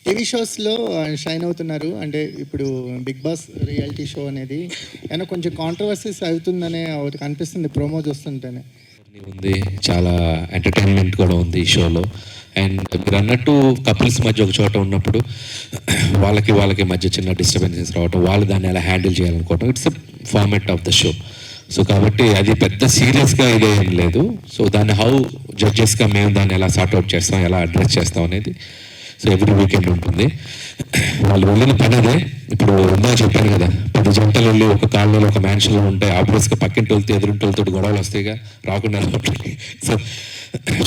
TV షోస్లో shine అవుతున్నారు. అంటే ఇప్పుడు బిగ్ బాస్ రియాలిటీ షో అనేది ఏమైనా కొంచెం కాంట్రవర్సీస్ అవుతుందనే ఒకటి కనిపిస్తుంది ప్రోమో చూస్తుంటేనే. ఉంది, చాలా ఎంటర్టైన్మెంట్ కూడా ఉంది ఈ షోలో. అండ్ మీరు అన్నట్టు కపుల్స్ మధ్య ఒక చోట ఉన్నప్పుడు వాళ్ళకి మధ్య చిన్న డిస్టర్బెన్సెస్ రావటం, వాళ్ళు దాన్ని ఎలా హ్యాండిల్ చేయాలనుకోవటం, it's a format of the show. So కాబట్టి అది పెద్ద సీరియస్గా ఇదేం లేదు. సో దాన్ని హౌ జడ్జెస్గా మేము దాన్ని ఎలా సార్ట్అవుట్ చేస్తాం, ఎలా అడ్రస్ చేస్తాం అనేది సో ఎవ్రీ వీకెండ్ ఉంటుంది. వాళ్ళు వెళ్ళిన పని అదే. ఇప్పుడు ఉందా చెప్పాను కదా, 10 జంటలు వెళ్ళి ఒక కాలనీలో ఒక మ్యాన్షన్లో ఉంటే ఆబ్వియస్గా పక్కింటి వాళ్ళతో ఎదురింటి వాళ్ళతో గొడవలు వస్తాయిగా, రాకుండా. సో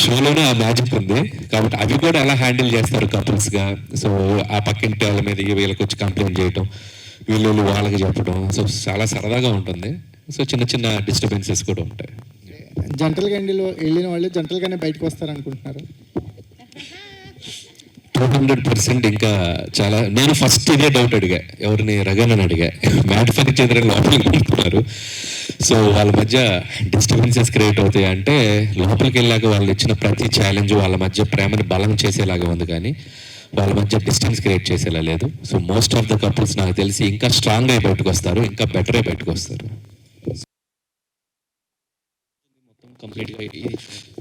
షోలోనే ఆ మ్యాజిక్ ఉంది. కాబట్టి అవి కూడా ఎలా హ్యాండిల్ చేస్తారు కపుల్స్గా. సో ఆ పక్కింటి వాళ్ళ మీద వీళ్ళకి వచ్చి కంప్లైంట్ చేయటం, వీళ్ళు వాళ్ళకి చెప్పడం, సో చాలా సరదాగా ఉంటుంది. సో చిన్న చిన్న డిస్టర్బెన్సెస్ కూడా ఉంటాయి. జంటల గండిలో వెళ్ళిన వాళ్ళు జంటలుగానే బయటకు వస్తారనుకుంటున్నారు. 200% ఇంకా చాలా. నేను ఫస్ట్ ఇదే డౌట్ అడిగా, ఎవరిని రగనని అడిగా. మ్యాట్ ఫర్నిచర్ లోపలికి పంపుతున్నారు, సో వాళ్ళ మధ్య డిస్టర్బెన్సెస్ క్రియేట్ అవుతాయి అంటే, లోపలికి వెళ్ళాక వాళ్ళు ఇచ్చిన ప్రతి ఛాలెంజ్ వాళ్ళ మధ్య ప్రేమని బలం చేసేలాగా ఉంది, కానీ వాళ్ళ మధ్య డిస్టెన్స్ క్రియేట్ చేసేలా లేదు. So most of the couples నాకు తెలిసి ఇంకా స్ట్రాంగ్ అయి బయటకు వస్తారు, ఇంకా బెటర్ అయి బయటకు వస్తారు. కంప్లీట్గా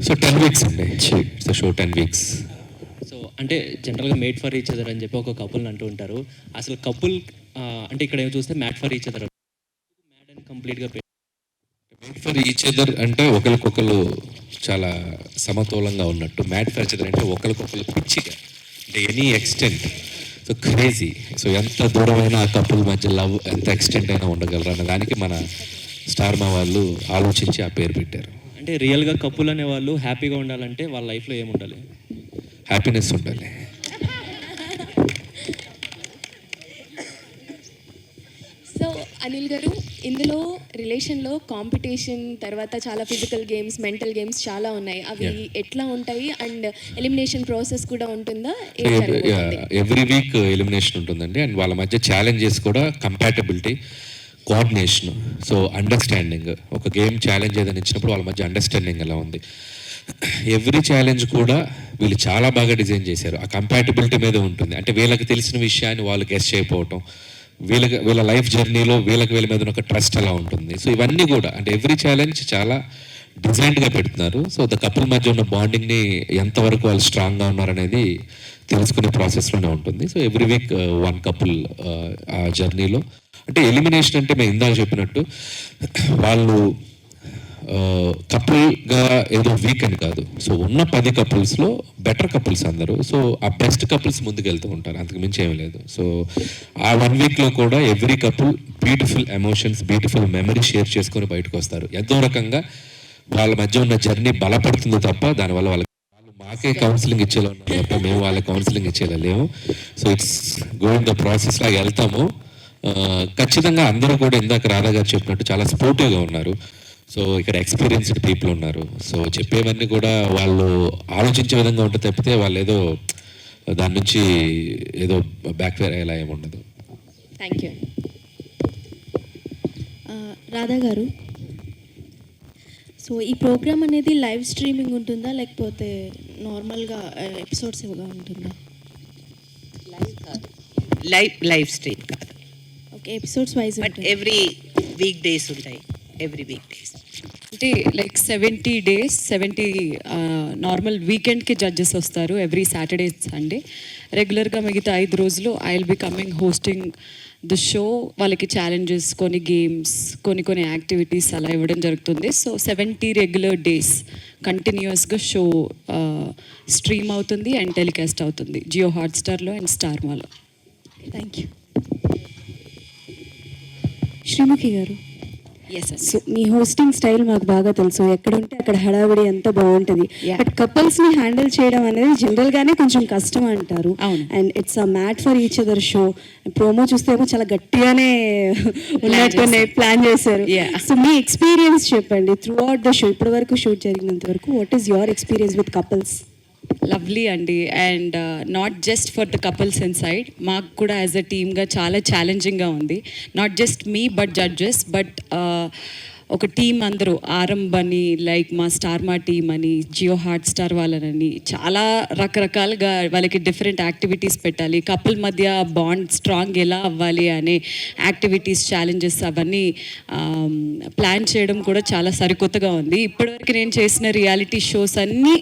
సో 10 వీక్స్ అండి. It's show 10 weeks. సో అంటే జనరల్గా మేడ్ ఫర్ ఈచ్ అదర్ అని చెప్పి ఒక కపుల్ అంటూ ఉంటారు. అసలు కపుల్ అంటే ఇక్కడ ఏమో చూస్తే mad for each other, mad and కంప్లీట్గా మేడ్ ఫర్ ఈచ్ అదర్ అంటే ఒకరికొకరు చాలా సమతూలంగా ఉన్నట్టు. మ్యాడ్ ఫర్ ఈచ్ అదర్ అంటే ఒకరికొకరు పిచ్చిగా, అంటే any extent, so crazy. So ఎంత దూరమైన ఆ కపుల్ మధ్య లవ్ ఎంత ఎక్స్టెంట్ అయినా ఉండగలరు అన్న దానికి మన స్టార్ మా వాళ్ళు ఆలోచించి ఆ పేరు పెట్టారు. అంటే రియల్గా కపుల్ అనే వాళ్ళు హ్యాపీగా ఉండాలంటే వాళ్ళ లైఫ్లో ఏముండాలి? హ్యాపీనెస్ ఉండాలి. సో అనిల్ గారు, ఇందులో రిలేషన్లో కాంపిటీషన్ తర్వాత చాలా ఫిజికల్ గేమ్స్, మెంటల్ గేమ్స్ చాలా ఉన్నాయి. అవి ఎట్లా ఉంటాయి అండ్ ఎలిమినేషన్ ప్రాసెస్ కూడా ఉంటుందా? ఎవ్రీ వీక్ ఎలిమినేషన్ ఉంటుందండి. అండ్ వాళ్ళ మధ్య ఛాలెంజెస్ కూడా కంపాటబిలిటీ, కోఆర్డినేషన్, సో అండర్స్టాండింగ్. ఒక గేమ్ ఛాలెంజ్ ఏదైనా ఇచ్చినప్పుడు వాళ్ళ మధ్య అండర్స్టాండింగ్ ఎలా ఉంది. ఎవ్రీ ఛాలెంజ్ కూడా వీళ్ళు చాలా బాగా డిజైన్ చేశారు. ఆ కంపాటబిలిటీ మీద ఉంటుంది. అంటే వీళ్ళకి తెలిసిన విషయాన్ని వాళ్ళు గెస్ చేయకపోవటం, వీళ్ళ లైఫ్ జర్నీలో వీళ్ళ మీద ఒక ట్రస్ట్ ఎలా ఉంటుంది. సో ఇవన్నీ కూడా అంటే ఎవ్రీ ఛాలెంజ్ చాలా డిజైన్డ్గా పెడుతున్నారు. సో ద కపుల్ మధ్య ఉన్న బాండింగ్ని ఎంతవరకు వాళ్ళు స్ట్రాంగ్గా ఉన్నారనేది తెలుసుకునే ప్రాసెస్లోనే ఉంటుంది. So every week one couple ఆ జర్నీలో. అంటే ఎలిమినేషన్ అంటే మేము ఇందాక చెప్పినట్టు వాళ్ళు కపుల్గా ఏదో వీక్ అని కాదు. సో ఉన్న 10 కపుల్స్లో బెటర్ కపుల్స్ అందరూ. సో ఆ బెస్ట్ కపుల్స్ ముందుకు వెళ్తూ ఉంటారు, అంతకు మించి ఏమీ లేదు. సో ఆ 1 వీక్లో కూడా every couple beautiful emotions, beautiful memory share చేసుకొని బయటకు వస్తారు. ఎంతో రకంగా వాళ్ళ మధ్య ఉన్న జర్నీ బలపడుతుంది తప్ప దానివల్ల వాళ్ళు మాకే కౌన్సిలింగ్ ఇచ్చేలా ఉన్నారు తప్ప మేము వాళ్ళకి కౌన్సిలింగ్ ఇచ్చేలా లేము. So it's going the process లాగా వెళ్తాము. ఖచ్చితంగా అందరూ కూడా ఇందాక రాధా గారు చెప్పినట్టు చాలా స్పోర్టివ్గా ఉన్నారు. సో ఇక్కడ ఎక్స్పీరియన్స్డ్ పీపుల్ ఉన్నారు. సో చెప్పేవన్నీ కూడా వాళ్ళు ఆలోచించే విధంగా ఉంటే తప్పితే వాళ్ళు ఏదో దాని నుంచి ఏదో బ్యాక్ఫైర్ అయ్యేలా ఏమి ఉండదు. Thank you. రాధా గారు, సో ఈ ప్రోగ్రామ్ అనేది లైవ్ స్ట్రీమింగ్ ఉంటుందా లేకపోతే నార్మల్గా ఎపిసోడ్స్ ఇవ్వగా ఉంటుందా? లైవ్ స్ట్రీమ్ కాదు. Okay, episodes wise but every week days ఉంటాయి. ఎవ్రీ వీక్ డేస్ అంటే లైక్ 70 days, 70 నార్మల్ వీకెండ్కి జడ్జెస్ వస్తారు ఎవ్రీ సాటర్డే సండే. రెగ్యులర్గా మిగతా 5 రోజులు I will be coming hosting the show. వాళ్ళకి ఛాలెంజెస్, కొన్ని గేమ్స్, కొన్ని యాక్టివిటీస్ అలా ఇవ్వడం జరుగుతుంది. సో 70 రెగ్యులర్ డేస్ కంటిన్యూస్గా షో స్ట్రీమ్ అవుతుంది అండ్ టెలికాస్ట్ అవుతుంది జియో హాట్స్టార్లో అండ్ స్టార్ మాలో. Thank you. శ్రీముఖి గారు, సో మీ హోస్టింగ్ స్టైల్ మాకు బాగా తెలుసు. ఎక్కడ ఉంటే అక్కడ హడావిడి ఎంత బాగుంటుంది. బట్ కపుల్స్ ని హ్యాండిల్ చేయడం అనేది జనరల్ గానే కొంచెం కష్టం అంటారు. And it's a made for each other show. Promo చూస్తే ఏమో చాలా గట్టిగానే ఉన్నట్టునే ప్లాన్ చేశారు. సో మీ ఎక్స్పీరియన్స్ చెప్పండి త్రూ అవుట్ ద షో, ఇప్పటి వరకు షూట్ జరిగినంత వరకు. What is your experience with couples? Lovely అండి. And not just for the couples inside, మాకు కూడా యాజ్ అ టీమ్గా చాలా ఛాలెంజింగ్గా ఉంది. నాట్ జస్ట్ మీ బట్ జడ్జెస్, బట్ ఒక టీం అందరూ ఆరంభ్ అని, లైక్ మా స్టార్ మా టీం అని, జియో హాట్ స్టార్ వాళ్ళని చాలా రకరకాలుగా వాళ్ళకి డిఫరెంట్ యాక్టివిటీస్ పెట్టాలి, కపుల్ మధ్య బాండ్ స్ట్రాంగ్ ఎలా అవ్వాలి అనే యాక్టివిటీస్, ఛాలెంజెస్ అవన్నీ ప్లాన్ చేయడం కూడా చాలా సరికొత్తగా ఉంది. ఇప్పటివరకు నేను చేసిన రియాలిటీ షోస్ అన్నీ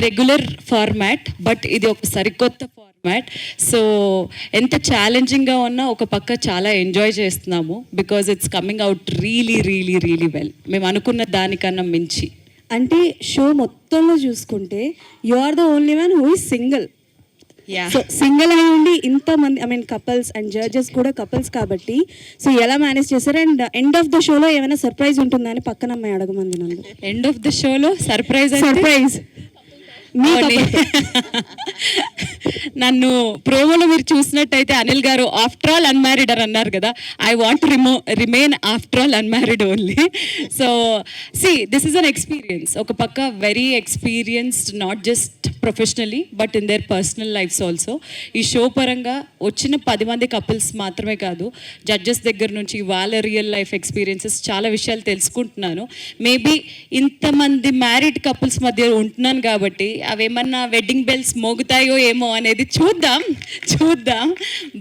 రెగ్యులర్ ఫార్మాట్, బట్ ఇది ఒక సరికొత్త ఫార్మాట్. సో ఎంత ఛాలెంజింగ్గా ఉన్నా ఒక పక్క చాలా ఎంజాయ్ చేస్తున్నాము, because it's coming out really really really well, మేము అనుకున్న దానికన్నా మించి. అంటే షో మొత్తంలో చూసుకుంటే you are the only man who is single. So single అయి ఉండి ఇంతమంది, I mean couples and judges కూడా కపుల్స్ కాబట్టి, సో ఎలా మేనేజ్ చేశారు? అండ్ ఎండ్ ఆఫ్ ద షోలో ఏమైనా సర్ప్రైజ్ ఉంటుందా అని పక్కన అమ్మాయి అడగమంది నన్ను. ఎండ్ ఆఫ్ ద షోలో సర్ప్రైజ్ నన్ను ప్రోమోలో మీరు చూసినట్టయితే అనిల్ గారు ఆఫ్టర్ ఆల్ అన్మ్యారీడ్ అని అన్నారు కదా, I want remain after all unmarried only. So see this is an experience, ఒక పక్క very experienced, not just professionally but in their personal lives also. ఈ షో పరంగా వచ్చిన 10 మంది కపుల్స్ మాత్రమే కాదు, జడ్జెస్ దగ్గర నుంచి వాళ్ళ రియల్ లైఫ్ ఎక్స్పీరియన్సెస్ చాలా విషయాలు తెలుసుకుంటున్నాను. మేబీ ఇంతమంది మ్యారీడ్ కపుల్స్ మధ్య ఉంటున్నాను కాబట్టి అవేమన్నా వెడ్డింగ్ బెల్స్ మోగుతాయో ఏమో అనేది చూద్దాం.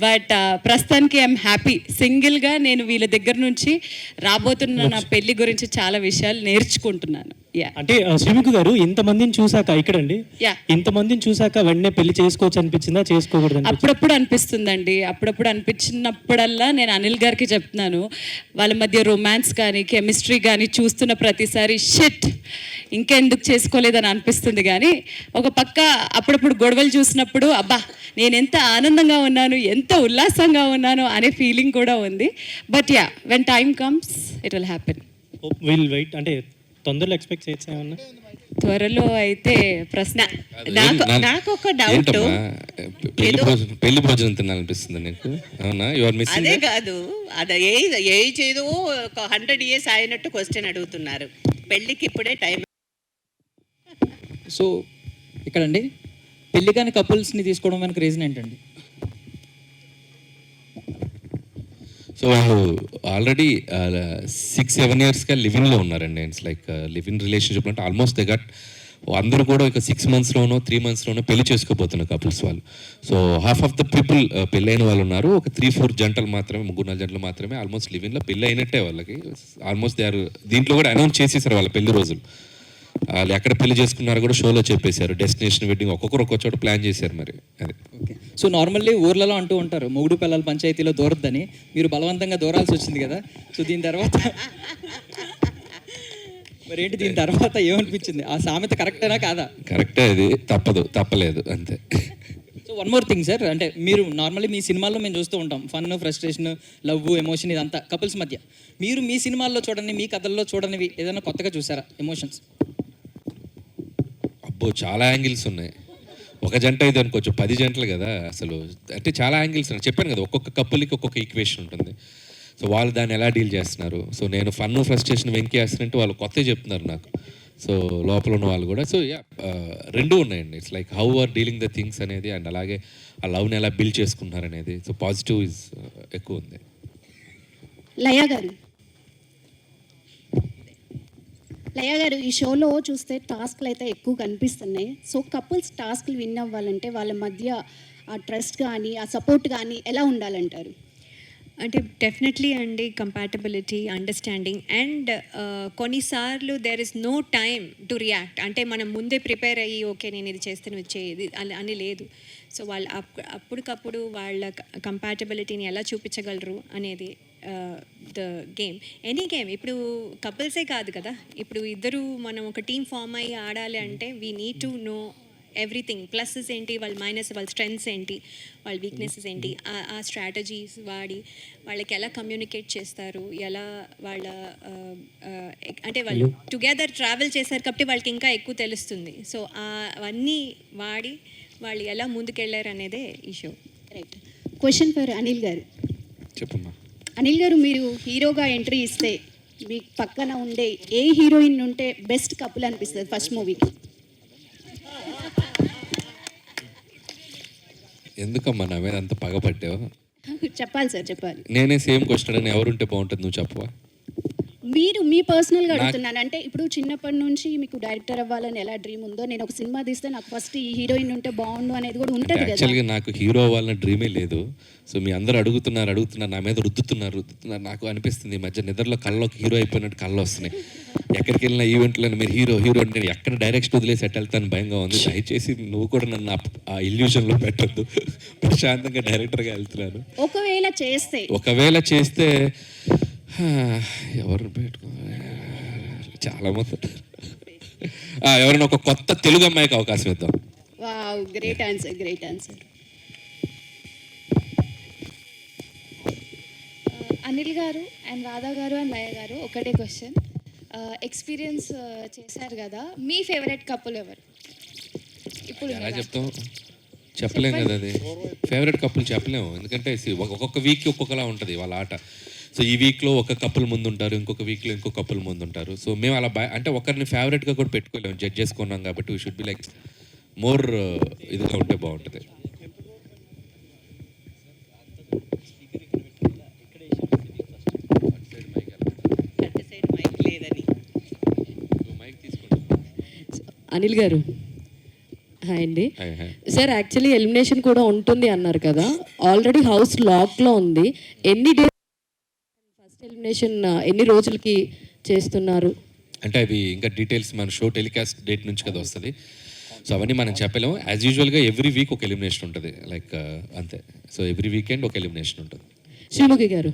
బట్ ప్రస్తుతానికి ఐఎమ్ హ్యాపీ. సింగిల్గా నేను వీళ్ళ దగ్గర నుంచి రాబోతున్న నా పెళ్లి గురించి చాలా విషయాలు నేర్చుకుంటున్నాను. అంటే శ్రీముఖి గారు, ఇంతమందిని చూసాక ఇక్కడండి, ఇంతమందిని చూసాక వెంటనే పెళ్లి చేసుకోవచ్చు అనిపించిందా, చేసుకోకూడదు? అప్పుడప్పుడు అనిపిస్తుందండి. అప్పుడప్పుడు అనిపించినప్పుడల్లా నేను అనిల్ గారికి చెప్తున్నాను, వాళ్ళ మధ్య రొమాన్స్ కానీ కెమిస్ట్రీ కానీ చూస్తున్న ప్రతిసారి షిట్ ఇంకెందుకు చేసుకోలేదని అనిపిస్తుంది. కానీ ఒక పక్క అప్పుడప్పుడు గొడవలు చూసినప్పుడు అబ్బా నేను ఎంత ఆనందంగా ఉన్నాను, ఎంత ఉల్లాసంగా ఉన్నాను అనే ఫీలింగ్ కూడా ఉంది. But ya, when time comes it will happen. Will wait. అంటే తొందరలో ఎక్స్పెక్ట్ చేయొచ్చు ఏమన్నా? త్వరలో అయితే ప్రశ్న. నాకు ఒక డౌట్, పెళ్లి భోజనం తినాలనిపిస్తుంది నీకు? అవునా? You are missing. అదే కాదు, అదే ఏజ్ ఏదో 100 years అయినట్టు క్వశ్చన్ అడుగుతున్నారు. పెళ్ళికి ఇప్పుడే టైం. సో ఇక్కడండి పెళ్లి కాని కపుల్స్ని తీసుకోవడం వెనక రీజన్ ఏంటండి? సో వాళ్ళు ఆల్రెడీ 6-7 yearsగా లివింగ్లో ఉన్నారండి. ఇట్స్ లైక్ లివింగ్ రిలేషన్షిప్ అంటే ఆల్మోస్ట్ దే గట్ అందరూ కూడా ఇక 6 monthsలోనో 3 monthsలోనో పెళ్లి చేసుకోబోతున్నారు కపుల్స్ వాళ్ళు. So half of the people పెళ్ళైన వాళ్ళు ఉన్నారు. ఒక 3-4 జంటలు మాత్రమే, 3-4 జంటలు మాత్రమే ఆల్మోస్ట్ లివింగ్లో పెళ్ళి అయినట్టే వాళ్ళకి. ఆల్మోస్ట్ దే ఆర్ దీంట్లో కూడా అనౌన్స్ చేసేసారు వాళ్ళ పెళ్లి రోజులు. వాళ్ళు ఎక్కడ పెళ్లి చేసుకున్నారు కూడా షోలో చెప్పేశారు. డెస్టినేషన్ వెడ్డింగ్ ఒక్కొక్కరు ఒక్కొక్క చోట ప్లాన్ చేశారు. మరి అది ఓకే. సో నార్మల్లీ ఊర్లలో అంటూ ఉంటారు మొగుడు పిల్లల పంచాయతీలో దూరద్దని, మీరు బలవంతంగా దూరాల్సి వచ్చింది కదా. సో దీని తర్వాత మరి ఏంటి, దీని తర్వాత ఏమనిపించింది? ఆ సామెత కరెక్టేనా కాదా? కరెక్టే, అది తప్పలేదు అంతే. So one more thing sir, అంటే మీరు నార్మల్లీ మీ సినిమాల్లో మేము చూస్తూ ఉంటాం ఫన్, ఫ్రస్ట్రేషన్, లవ్, ఎమోషన్ ఇదంతా కపుల్స్ మధ్య. మీరు మీ సినిమాల్లో చూడండి, మీ కథల్లో చూడనివి ఏదైనా కొత్తగా చూసారా ఎమోషన్స్? అబ్బో, చాలా యాంగిల్స్ ఉన్నాయి. ఒక జంట అయితే అనుకోవచ్చు, 10 జంటలు కదా అసలు. అంటే చాలా యాంగిల్స్ ఉన్నాయి. చెప్పాను కదా, ఒక్కొక్క కపుల్కి ఒక్కొక్క ఈక్వేషన్ ఉంటుంది. సో వాళ్ళు దాన్ని ఎలా డీల్ చేస్తున్నారు. సో నేను ఫన్, ఫ్రస్ట్రేషన్ వెంకి వేస్తున్నట్టు వాళ్ళు కొత్తగా చెప్తున్నారు నాకు. సో లోపల ఉన్న వాళ్ళు కూడా. సో యా, రెండూ ఉన్నాయండి. It's like how are dealing the things అనేది, అండ్ అలాగే ఆ లవ్ని ఎలా బిల్డ్ చేసుకుంటున్నారు అనేది. సో పాజిటివ్ ఇస్ ఎక్కువ ఉంది. లయ గారు, ఈ షోలో చూస్తే టాస్క్లు అయితే ఎక్కువ కనిపిస్తున్నాయి. సో కపుల్స్ టాస్క్లు విన్ అవ్వాలంటే వాళ్ళ మధ్య ఆ ట్రస్ట్ కానీ ఆ సపోర్ట్ కానీ ఎలా ఉండాలంటారు? అంటే డెఫినెట్లీ అండి, కంపాటబిలిటీ, అండర్స్టాండింగ్ అండ్ కొన్నిసార్లు there is no time to react. అంటే మనం ముందే ప్రిపేర్ అయ్యి ఓకే నేను ఇది చేస్తాను వచ్చేది అని లేదు. సో వాళ్ళు అప్పటికప్పుడు వాళ్ళ కంపాటబిలిటీని ఎలా చూపించగలరు అనేది ద గేమ్. ఎనీ గేమ్, ఇప్పుడు కపుల్సే కాదు కదా, ఇప్పుడు ఇద్దరు మనం ఒక టీమ్ ఫామ్ అయ్యి ఆడాలి అంటే we need to know everything. Pluses ఏంటి, వాళ్ళ మైనస్, వాళ్ళ స్ట్రెంగ్స్ ఏంటి, వాళ్ళ వీక్నెసెస్ ఏంటి, ఆ స్ట్రాటజీస్ వాడి వాళ్ళకి ఎలా కమ్యూనికేట్ చేస్తారు, ఎలా వాళ్ళ అంటే వాళ్ళు టుగెదర్ ట్రావెల్ చేశారు కాబట్టి వాళ్ళకి ఇంకా ఎక్కువ తెలుస్తుంది. సో అవన్నీ వాడి వాళ్ళు ఎలా ముందుకెళ్ళారు అనేదే ఈ show. Right. Question for Anil గారు. చెప్పమ్మా. అనిల్ గారు, మీరు హీరోగా ఎంట్రీ ఇస్తే మీకు పక్కన ఉండే ఏ హీరోయిన్ ఉంటే బెస్ట్ కపుల్ అనిపిస్తుంది ఫస్ట్ మూవీకి? ఎందుకమ్మా నా మీద అంత పగపట్టావు? చెప్పాలి సార్, చెప్పాలి. నేనే సేమ్ క్వశ్చన్ అడిగిన, ఎవరుంటే బాగుంటుంది నువ్వు చెప్పవా? మీరు మీ పర్సనల్గా అడుగుతున్నాను, అంటే ఇప్పుడు చిన్నప్పటి నుంచి మీకు డైరెక్టర్ అవ్వాలని ఎలా డ్రీమ్ ఉందో, నేను ఒక సినిమా తీస్తే నాకు ఫస్ట్ ఈ హీరోయిన్ ఉంటే బాగుండు అనేది కూడా ఉంటుంది కదా. యాక్చువల్గా నాకు హీరో అవ్వాలన్న డ్రీమే లేదు. సో మీ అందరూ అడుగుతున్నారు నా మీద రుద్దుతున్నారు. నాకు అనిపిస్తుంది ఈ మధ్య నిద్రలో కళ్ళలోకి హీరో అయిపోయినట్టు కళ్ళు వస్తున్నాయి. ఎక్కడికి వెళ్ళిన ఈవెంట్లో మీరు హీరో నేను ఎక్కడ డైరెక్షన్ వదిలేసి ఎట్ వెళ్తాను భయంగా ఉంది. దయచేసి నువ్వు కూడా నన్ను ఆ ఇల్యూషన్లో పెట్టద్దు. ప్రశాంతంగా డైరెక్టర్గా వెళ్తున్నాను. ఒకవేళ చేస్తే ఎవరు పెట్టుకోవాలి, చాలా మంది ఎవరైనా ఒక కొత్త తెలుగు అమ్మాయికి అవకాశం ఇద్దాం. Wow, great answer, great answer. Anil గారు అండ్ రాధా గారు అండ్ లయ గారు, ఒకటే క్వశ్చన్. ఎక్స్పీరియన్స్ చేశారు కదా, మీ ఫేవరెట్ కపుల్ ఎవరు? ఇప్పుడు ఎలా చెప్తాం, చెప్పలేం కదా. అది ఫేవరెట్ కపుల్ చెప్పలేము, ఎందుకంటే ఒక్కొక్క వీక్కి ఒక్కొక్కలా ఉంటుంది వాళ్ళ ఆట. సో ఈ వీక్లో ఒక కపుల్ ముందు ఉంటారు, ఇంకొక వీక్లో ఇంకో కపుల్ ముందు ఉంటారు. సో మేము అలా అంటే ఒకరిని ఫేవరెట్గా కూడా పెట్టుకోలేము, జడ్జ్ చేసుకున్నాం కాబట్టి we should be like more ఇదిగా ఉంటే బాగుంటుంది. అనిల్ గారు హాయ్ అండి. సార్ యాక్చువల్లీ ఎలిమినేషన్ కూడా ఉంటుంది అన్నారు కదా, ఆల్రెడీ హౌస్ లాక్లో ఉంది. ఎన్ని డేస్ ఫస్ట్ ఎలిమినేషన్ ఎన్ని రోజులకి చేస్తున్నారు? అంటే అవి ఇంకా డీటెయిల్స్ మన షో టెలికాస్ట్ డేట్ నుంచి కదా వస్తుంది. సో అవన్నీ మనం చెప్పలేము. యాజ్ యూజువల్గా ఎవ్రీ వీక్ ఒక ఎలిమినేషన్ ఉంటుంది, లైక్ అంతే. సో ఎవ్రీ వీకెండ్ ఒక ఎలిమినేషన్ ఉంటుంది. శ్రీముఖి గారు,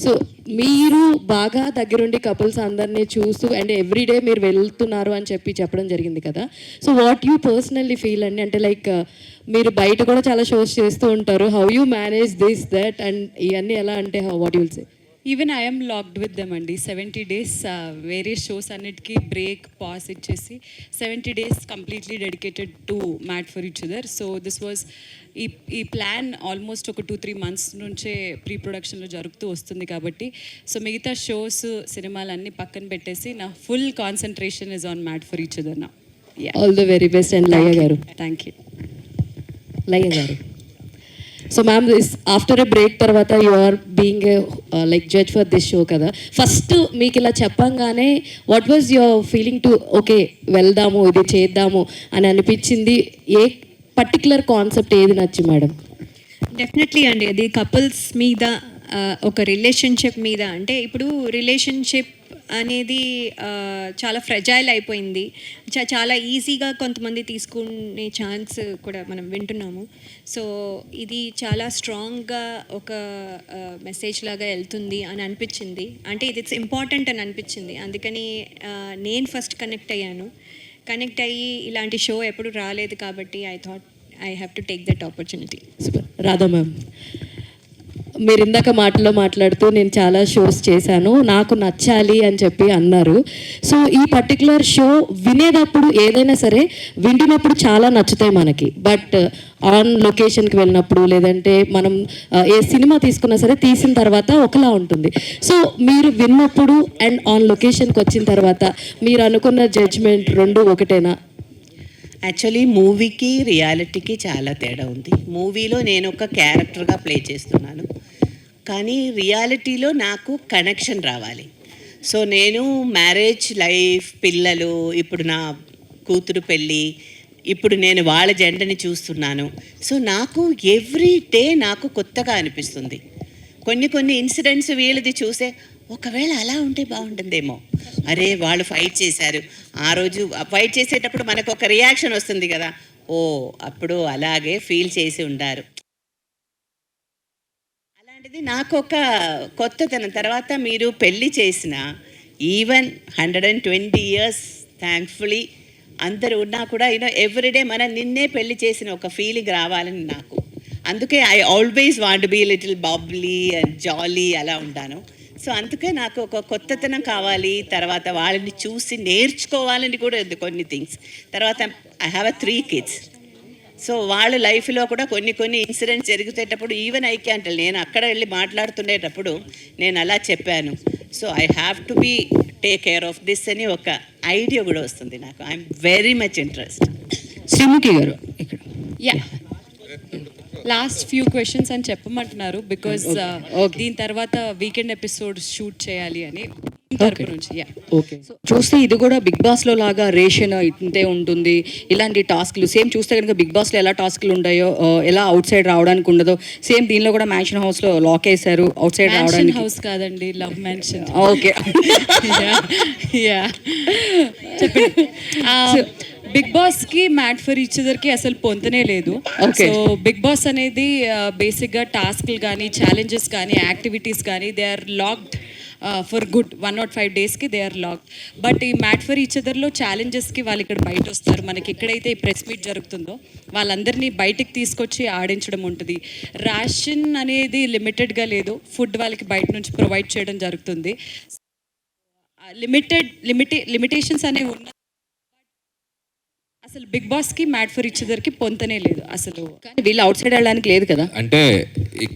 సో మీరు బాగా దగ్గరుండి కపుల్స్ అందరినీ చూస్తూ అండ్ ఎవ్రీడే మీరు వెళ్తున్నారు అని చెప్పడం జరిగింది కదా. So what you personally feel అండి, అంటే లైక్ మీరు బయట కూడా చాలా షోస్ చేస్తూ ఉంటారు. How you manage this that and ఇవన్నీ ఎలా, అంటే what you'll say? Even I'm locked with them అండి. 70 days వేరియస్ షోస్ అన్నిటికీ బ్రేక్ పాస్ ఇచ్చేసి 70 days completely dedicated to mat for each other. So this was ఈ plan almost ఒక 2-3 months నుంచే pre ప్రొడక్షన్లో జరుగుతూ వస్తుంది కాబట్టి, సో మిగతా షోస్ సినిమాలన్నీ పక్కన పెట్టేసి నా full concentration is on made for each other నా. All the very best. And Laya గారు, థ్యాంక్ యూ. లయ గారు, so ma'am after a break తర్వాత you are being like judge for this show కదా. ఫస్ట్ మీకు ఇలా చెప్పంగానే what was your feeling to okay వెళ్దాము ఇది చేద్దాము అని అనిపించింది? ఏ పర్టికులర్ కాన్సెప్ట్ ఏది నచ్చి మేడం? డెఫినెట్లీ అండి, అది కపుల్స్ మీద ఒక రిలేషన్షిప్ మీద. అంటే ఇప్పుడు రిలేషన్షిప్ అనేది చాలా ఫ్రెజైల్ అయిపోయింది, చాలా ఈజీగా కొంతమంది తీసుకునే ఛాన్స్ కూడా మనం వింటున్నాము. సో ఇది చాలా స్ట్రాంగ్గా ఒక మెసేజ్ లాగా వెళ్తుంది అని అనిపించింది. అంటే ఇట్స్ ఇంపార్టెంట్ అని అనిపించింది. అందుకని నేను ఫస్ట్ కనెక్ట్ అయ్యాను. కనెక్ట్ అయ్యి ఇలాంటి షో ఎప్పుడు రాలేదు కాబట్టి I thought I have to take that opportunity. Radha ma'am, మీరు ఇందాక మాట్లాడుతూ నేను చాలా షోస్ చేశాను, నాకు నచ్చాలి అని చెప్పి అన్నారు. సో ఈ పర్టికులర్ షో వినేటప్పుడు ఏదైనా సరే వింటున్నప్పుడు చాలా నచ్చుతాయి మనకి, బట్ ఆన్ లొకేషన్కి వెళ్ళినప్పుడు లేదంటే మనం ఏ సినిమా తీసుకున్నా సరే తీసిన తర్వాత ఒకలా ఉంటుంది. సో మీరు విన్నప్పుడు అండ్ ఆన్ లొకేషన్కి వచ్చిన తర్వాత మీరు అనుకున్న జడ్జ్మెంట్ రెండు ఒకటేనా? యాక్చువల్లీ మూవీకి రియాలిటీకి చాలా తేడా ఉంది. మూవీలో నేను ఒక క్యారెక్టర్గా ప్లే చేస్తున్నాను, కానీ రియాలిటీలో నాకు కనెక్షన్ రావాలి. సో నేను మ్యారేజ్ లైఫ్, పిల్లలు, ఇప్పుడు నా కూతురు పెళ్ళి, ఇప్పుడు నేను వాళ్ళ జెండని చూస్తున్నాను. సో నాకు ఎవ్రీ డే నాకు కొత్తగా అనిపిస్తుంది. కొన్ని ఇన్సిడెంట్స్ వీళ్ళది చూసే ఒకవేళ అలా ఉంటే బాగుంటుందేమో, అరే వాళ్ళు ఫైట్ చేశారు, ఆ రోజు ఫైట్ చేసేటప్పుడు మనకు ఒక రియాక్షన్ వస్తుంది కదా, ఓ అప్పుడు అలాగే ఫీల్ చేసి ఉండారు. అలాంటిది నాకు ఒక కొత్తతనం. తర్వాత మీరు పెళ్ళి చేసిన ఈవెన్ 120 years థ్యాంక్ఫుల్లీ అందరూ ఉన్నా కూడా ఎవ్రీడే మనం నిన్నే పెళ్ళి చేసిన ఒక ఫీలింగ్ రావాలని నాకు. అందుకే I always want be little bubbly and jolly అలా ఉంటాను. సో అందుకే నాకు ఒక కొత్తతనం కావాలి. తర్వాత వాళ్ళని చూసి నేర్చుకోవాలని కూడా ఉంది కొన్ని థింగ్స్. తర్వాత ఐ హ్యావ్ 3 kids. సో వాళ్ళ లైఫ్లో కూడా కొన్ని ఇన్సిడెంట్స్ జరుగుతేటప్పుడు ఈవెన్ ఐ క్యాంట్, నేను అక్కడ వెళ్ళి మాట్లాడుతుండేటప్పుడు నేను అలా చెప్పాను. So I have to be take care of this అని ఒక ఐడియా కూడా వస్తుంది నాకు. I'm very much interest. Sreemukhi గారు ఇక్కడ. యా, లాస్ట్ ఫ్యూ క్వశ్చన్స్ అని చెప్పమంటున్నారు బికాజ్ దీని తర్వాత వీకెండ్ ఎపిసోడ్ షూట్ చేయాలి అని తరపు నుంచి. ఓకే, చూస్తే ఇది కూడా బిగ్ బాస్లో లాగా రేషన్ ఇంతే ఉంటుంది, ఇలాంటి టాస్క్లు సేమ్ చూస్తే కనుక బిగ్ బాస్లో ఎలా టాస్క్లు ఉంటాయో, ఎలా అవుట్ సైడ్ రావడానికి ఉండదో, సేమ్ దీనిలో కూడా మ్యాన్షన్ హౌస్లో లాక్ వేశారు అవుట్ సైడ్ రావడానికి. హౌస్ కాదండి, లవ్ మ్యాన్షన్. ఓకే, చెప్పండి. బిగ్ బాస్ కి మ్యాట్ ఫర్ ఈచ్ అదర్ కి అసలు పొంతనే లేదు. సో బిగ్ బాస్ అనేది బేసిక్ గా టాస్క్లు కానీ ఛాలెంజెస్ కానీ యాక్టివిటీస్ కానీ they are locked for good 105 డేస్కి దే ఆర్ లాక్డ్. బట్ ఈ మ్యాట్ ఫర్ ఈచ్ అదర్లో ఛాలెంజెస్కి వాళ్ళు ఇక్కడ బయట వస్తారు. మనకి ఎక్కడైతే ఈ ప్రెస్ మీట్ జరుగుతుందో వాళ్ళందరినీ బయటకు తీసుకొచ్చి ఆడించడం ఉంటుంది. రేషన్ అనేది లిమిటెడ్గా లేదు, ఫుడ్ వాళ్ళకి బయట నుంచి ప్రొవైడ్ చేయడం జరుగుతుంది. లిమిటేషన్స్ అనేవి ఉన్నాయి. అసలు బిగ్ బాస్కి మ్యాట్ ఫర్ ఈచ్ అదర్కి పొంతనే లేదు అసలు. కానీ వీళ్ళు అవుట్ సైడ్ వెళ్ళడానికి లేదు కదా. అంటే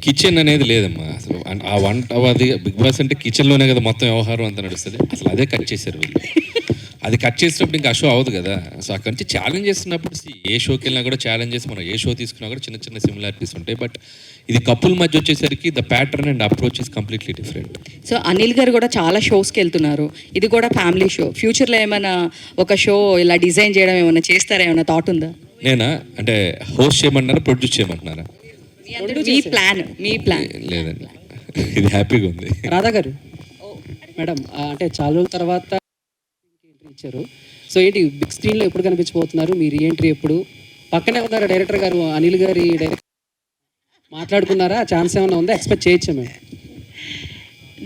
కిచెన్ అనేది లేదమ్మా అసలు. ఆ వంట అది బిగ్ బాస్ అంటే కిచెన్లోనే కదా మొత్తం వ్యవహారం అంతా నడుస్తుంది. అసలు అదే కట్ చేశారు వీళ్ళు. అది కట్ చేసినప్పుడు ఇంకా ఆ షో అవ్వదు కదా. సో అక్కడి నుంచి ఛాలెంజ్ చేస్తున్నప్పుడు ఏ షోకి వెళ్ళినా కూడా ఛాలెంజెస్, మనం ఏ షో తీసుకున్నా కూడా చిన్న చిన్న సిమిలారిటీస్ ఉంటాయి. బట్ ఇది కపుల్ మధ్య వచ్చేసరికి the pattern and approach is completely different. So Anil గారు కూడా చాలా షోస్కి వెళ్తున్నారు, ఇది కూడా ఫ్యామిలీ షో. ఫ్యూచర్లో ఏమైనా ఒక షో ఇలా డిజైన్ చేయడం ఏమైనా చేస్తారా, ఏమైనా థాట్ ఉందా? నేనా అంటే హోస్ట్ చేయమంటున్నారా, ప్రొడ్యూస్ చేయమంటున్నారా? మీ ప్లాన్ లేదండి, ఇది హ్యాపీగా ఉంది. రాధా గారు మేడం, అంటే చాలా రోజుల తర్వాత ఎంట్రీ ఇచ్చారు. సో ఏంటి బిగ్ స్క్రీన్లో ఎప్పుడు కనిపించబోతున్నారు? మీ రీఎంట్రీ ఎప్పుడు? పక్కనే ఉన్నారు డైరెక్టర్ గారు, అనిల్ గారి డైరెక్టర్, మాట్లాడుకున్నారా? ఛాన్స్ ఏమైనా ఉందా? ఎక్స్పెక్ట్ చేయొచ్చా మేము?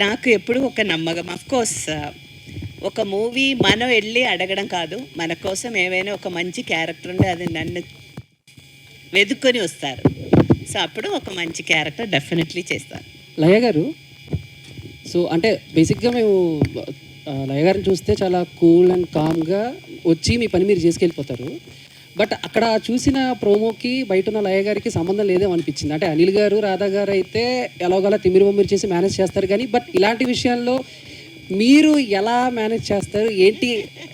నాకు ఎప్పుడు ఒక నమ్మకం, అఫ్కోర్స్ ఒక మూవీ మనం వెళ్ళి అడగడం కాదు, మన కోసం ఏవైనా ఒక మంచి క్యారెక్టర్ ఉంటే అది నన్ను వెతుక్కొని వస్తారు. సో అప్పుడు ఒక మంచి క్యారెక్టర్ డెఫినెట్లీ చేస్తాను. లయ గారు, సో అంటే బేసిక్గా మేము లయ గారిని చూస్తే చాలా కూల్ అండ్ కామ్గా వచ్చి మీ పని మీరు చేసుకెళ్ళిపోతారు. బట్ అక్కడ చూసిన ప్రోమోకి బయట ఉన్న లయ గారికి సంబంధం లేదేమో అనిపించింది. అంటే అనిల్ గారు, రాధా గారు అయితే ఎలాగోలా తిమ్మిరి బొమ్మిరి చేసి మేనేజ్ చేస్తారు, కానీ బట్ ఇలాంటి విషయాల్లో మీరు ఎలా మేనేజ్ చేస్తారు? ఏంటి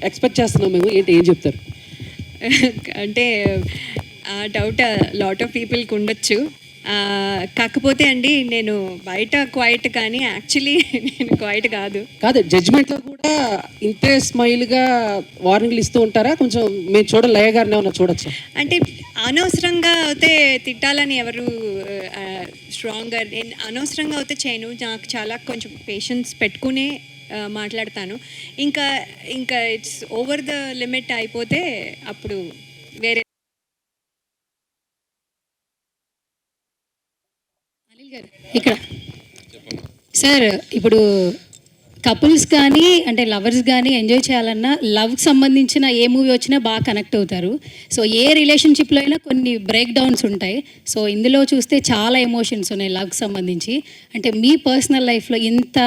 ఎక్స్పెక్ట్ చేస్తున్నాం మేము, ఏంటి ఏం చెప్తారు? అంటే ఆ డౌట్ లాట్ ఆఫ్ పీపుల్కి ఉండొచ్చు. కాకపోతే అండి నేను బయట క్వైట్, కానీ యాక్చువల్లీ నేను క్వైట్ కాదు. జడ్జ్మెంట్లో కూడా ఇంతే స్మైల్గా వార్నింగ్లు ఇస్తూ ఉంటారా? కొంచెం మేము చూడాలి, లయ గారిని ఏమన్నా చూడొచ్చు. అంటే అనవసరంగా అయితే తిట్టాలని ఎవరు స్ట్రాంగ్గా, నేను అనవసరంగా అయితే చేయను. నాకు చాలా కొంచెం పేషెన్స్ పెట్టుకునే మాట్లాడతాను. ఇంకా ఇట్స్ ఓవర్ ద లిమిట్ అయిపోతే అప్పుడు వేరే. ఇక్కడ సార్, ఇప్పుడు కపుల్స్ కానీ అంటే లవర్స్ కానీ ఎంజాయ్ చేయాలన్నా లవ్కి సంబంధించిన ఏ మూవీ వచ్చినా బాగా కనెక్ట్ అవుతారు. సో ఏ రిలేషన్షిప్లో అయినా కొన్ని బ్రేక్ డౌన్స్ ఉంటాయి. సో ఇందులో చూస్తే చాలా ఎమోషన్స్ ఉన్నాయి లవ్కి సంబంధించి. అంటే మీ పర్సనల్ లైఫ్లో ఇంత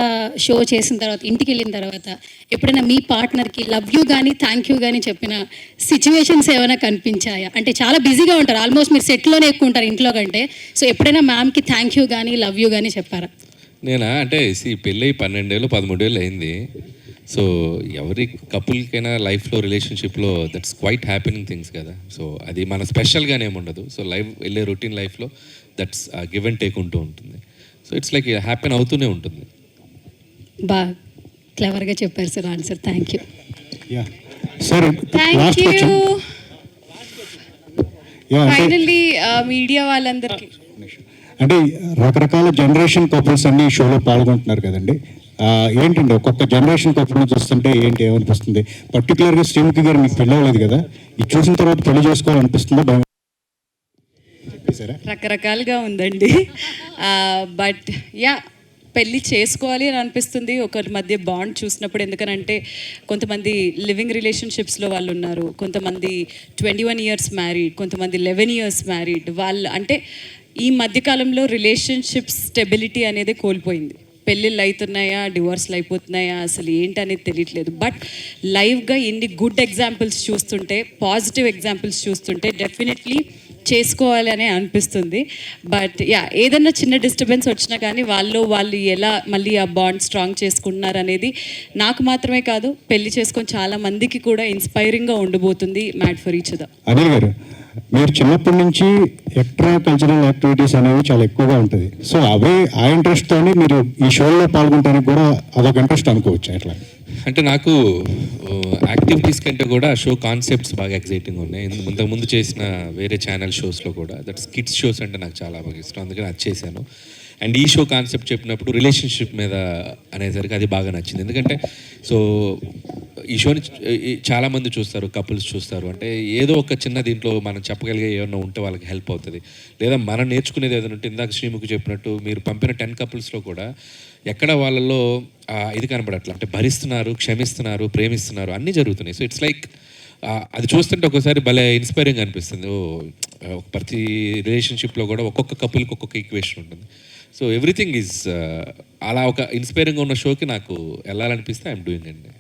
షో చేసిన తర్వాత, ఇంటికి వెళ్ళిన తర్వాత ఎప్పుడైనా మీ పార్ట్నర్కి లవ్ యూ కానీ థ్యాంక్ యూ కానీ చెప్పిన సిచ్యువేషన్స్ ఏమైనా కనిపించాయా? అంటే చాలా బిజీగా ఉంటారు, ఆల్మోస్ట్ మీరు సెట్లోనే ఎక్కువ ఉంటారు ఇంట్లో కంటే. సో ఎప్పుడైనా మ్యామ్కి థ్యాంక్ యూ కానీ లవ్ యూ కానీ చెప్పారా? నేనా అంటే పెళ్ళి 12 ఏళ్ళు 13 ఏళ్ళు అయింది. సో ఎవరి కపుల్కైనా లైఫ్లో రిలేషన్షిప్లో దట్స్ క్వైట్ హ్యాపెనింగ్ థింగ్స్ కదా. సో అది మన స్పెషల్గానే ఏముండదు. సో లైఫ్ వెళ్ళే రొటీన్ లైఫ్లో దట్స్ గివ్ అండ్ టేక్ ఉంటూ ఉంటుంది. సో ఇట్స్ లైక్ హ్యాపెన్ అవుతూనే ఉంటుంది. బాగా క్లవర్గా చెప్పారు sir answer. Thank you. Finally media వాళ్ళందరికీ అంటే రకరకాల జనరేషన్ కపుల్స్ అన్ని షోలో పాల్గొంటున్నారు కదండి. ఏంటండి ఒక్కొక్క జనరేషన్ కపుల్ని చూస్తుంటే ఏంటి ఏమనిపిస్తుంది? పర్టికులర్గా శ్రీముఖి గారు మీకు పెళ్ళి అవ్వలేదు కదా, ఇది చూసిన తర్వాత పెళ్లి చేసుకోవాలనిపిస్తుందా? రకరకాలుగా ఉందండి. బట్ యా, పెళ్ళి చేసుకోవాలి అని అనిపిస్తుంది ఒకరి మధ్య బాండ్ చూసినప్పుడు. ఎందుకనంటే కొంతమంది లివింగ్ రిలేషన్షిప్స్లో వాళ్ళు ఉన్నారు, కొంతమంది 21 years మ్యారీడ్, కొంతమంది 11 years మ్యారీడ్. వాళ్ళు అంటే ఈ మధ్యకాలంలో రిలేషన్షిప్ స్టెబిలిటీ అనేది కోల్పోయింది. పెళ్ళిళ్ళు అవుతున్నాయా, డివోర్స్లు అయిపోతున్నాయా, అసలు ఏంటనేది తెలియట్లేదు. బట్ లైవ్గా ఇన్ని గుడ్ ఎగ్జాంపుల్స్ చూస్తుంటే, పాజిటివ్ ఎగ్జాంపుల్స్ చూస్తుంటే డెఫినెట్లీ చేసుకోవాలనే అనిపిస్తుంది. బట్ యా, ఏదన్నా చిన్న డిస్టర్బెన్స్ వచ్చినా కానీ వాళ్ళు ఎలా మళ్ళీ ఆ బాండ్ స్ట్రాంగ్ చేసుకుంటున్నారు అనేది నాకు మాత్రమే కాదు, పెళ్లి చేసుకొని చాలా మందికి కూడా ఇన్స్పైరింగ్గా ఉండబోతుంది mat for each other. Anil గారు, మీరు చిన్నప్పటి నుంచి ఎక్స్ట్రా కల్చరల్ యాక్టివిటీస్ అనేవి చాలా ఎక్కువగా ఉంటుంది. సో అవే ఆ ఇంట్రెస్ట్తోనే మీరు ఈ షోలో పాల్గొనడానికి కూడా అదొక ఇంట్రెస్ట్ అనుకోవచ్చు అట్లా. అంటే నాకు యాక్టివిటీస్ కంటే కూడా షో కాన్సెప్ట్స్ బాగా ఎక్సైటింగ్ ఉన్నాయి. ఇంతకుముందు చేసిన వేరే ఛానల్ షోస్లో కూడా దట్స్ కిడ్స్ షోస్ అంటే నాకు చాలా బాగా ఇష్టం, అందుకని అది చేశాను. అండ్ ఈ షో కాన్సెప్ట్ చెప్పినప్పుడు రిలేషన్షిప్ మీద అనేసరికి అది బాగా నచ్చింది. ఎందుకంటే సో ఈ షోని చాలామంది చూస్తారు, కపుల్స్ చూస్తారు. అంటే ఏదో ఒక చిన్న దీంట్లో మనం చెప్పగలిగే ఏమన్నా ఉంటే వాళ్ళకి హెల్ప్ అవుతుంది, లేదా మనం నేర్చుకునేది ఏదైనా ఉంటే ఇందాక శ్రీముఖి చెప్పినట్టు మీరు పంపిన 10 కపుల్స్లో కూడా ఎక్కడ వాళ్ళలో ఇది కనపడట్లా, అంటే భరిస్తున్నారు, క్షమిస్తున్నారు, ప్రేమిస్తున్నారు, అన్నీ జరుగుతున్నాయి. సో ఇట్స్ లైక్ అది చూస్తుంటే ఒకసారి భలే ఇన్స్పైరింగ్ అనిపిస్తుంది. ప్రతి రిలేషన్షిప్లో కూడా ఒక్కొక్క కపుల్కి ఒక్కొక్క ఈక్వేషన్ ఉంటుంది. సో ఎవ్రీథింగ్ ఈజ్ అలా ఒక ఇన్స్పైరింగ్గా ఉన్న షోకి నాకు వెళ్ళాలనిపిస్తే ఐఎమ్ డూయింగ్ అండి.